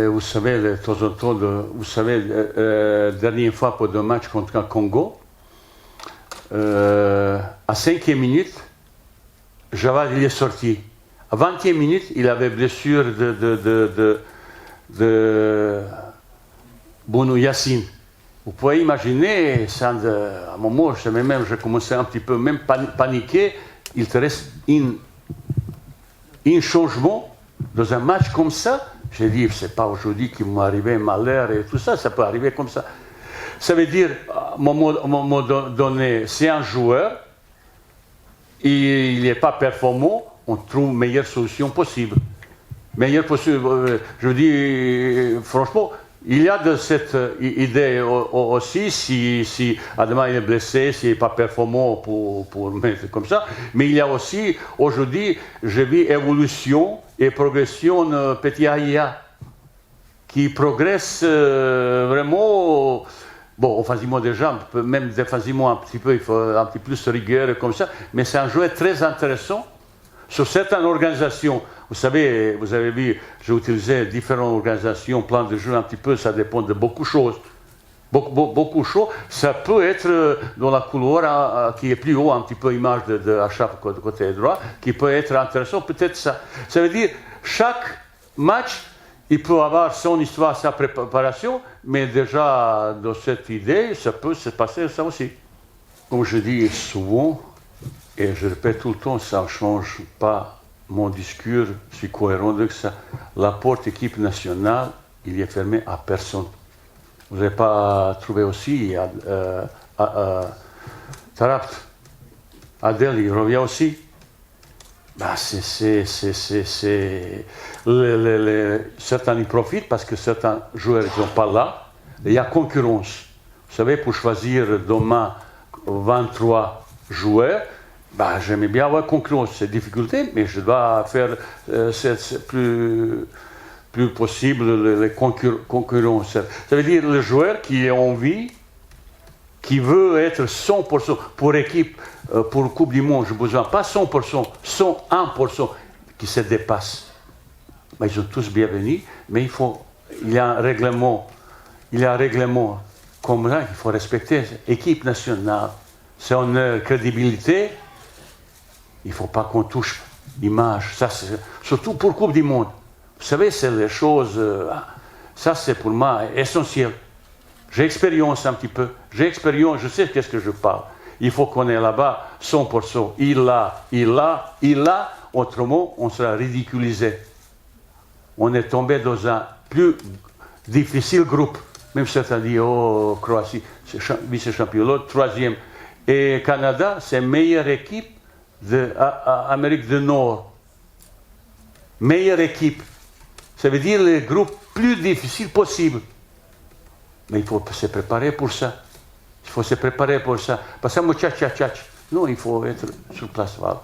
Vous savez, de temps en temps, dernière fois pour le match contre le Congo, à 5e minute, Javad il est sorti. À 20e minute, il avait blessure de Bounou Yassine. Vous pouvez imaginer, à un moment, je commençais un petit peu même paniquer, il te reste un changement dans un match comme ça. J'ai dit, c'est pas aujourd'hui qu'il m'est arrivé un malheur et tout ça, ça peut arriver comme ça. Ça veut dire, à un moment donné, c'est un joueur, il n'est pas performant, on trouve une meilleure solution possible. Meilleure possible, je vous dis, franchement, il y a de cette idée aussi, si Adama il est blessé, s'il n'est pas performant pour mettre comme ça, mais il y a aussi, aujourd'hui, je vis évolution et progression Petit Aïa, qui progresse vraiment, bon, offensivement déjà, même défensivement un petit peu, il faut un petit plus rigueur comme ça, mais c'est un joueur très intéressant. Sur certaines organisations, vous savez, vous avez vu, j'ai utilisé différentes organisations, plan de jeu un petit peu, ça dépend de beaucoup de choses. Beaucoup de choses. Ça peut être dans la couloir qui est plus haut, un petit peu image de Achraf côté droit, qui peut être intéressant, peut-être ça. Ça veut dire, chaque match, il peut avoir son histoire, sa préparation, mais déjà, dans cette idée, ça peut se passer ça aussi. Comme je dis souvent, et je répète tout le temps, ça ne change pas mon discours, je suis cohérent avec ça. La porte équipe nationale, il est fermé à personne. Vous n'avez pas trouvé aussi Tarapt, Adel, il revient aussi. Ben, certains y profitent parce que certains joueurs ne sont pas là. Il y a concurrence. Vous savez, pour choisir demain 23 joueurs, bah, j'aimais bien avoir concurrence, c'est difficulté, mais je dois faire c'est plus possible les concurrences. Ça veut dire le joueur qui a envie, qui veut être 100% pour équipe, pour Coupe du Monde, j'ai besoin pas 100%, 101% qui se dépasse. Bah, ils sont tous bienvenus, mais il y a un règlement, comme ça, il faut respecter l'équipe nationale, son crédibilité. Il ne faut pas qu'on touche l'image, ça c'est, surtout pour Coupe du Monde. Vous savez, c'est les choses, ça c'est pour moi essentiel. J'ai expérience un petit peu, je sais qu'est-ce que je parle. Il faut qu'on est là-bas 100%. Il a, autrement on sera ridiculisé. On est tombé dans un plus difficile groupe. Même certains disent, oh, Croatie, c'est vice-champion, troisième. Et Canada, c'est la meilleure équipe d'Amérique du Nord. Meilleure équipe. Ça veut dire le groupe plus difficile possible. Mais il faut se préparer pour ça. Il faut se préparer pour ça. Parce que non, il faut être sur place. Voilà.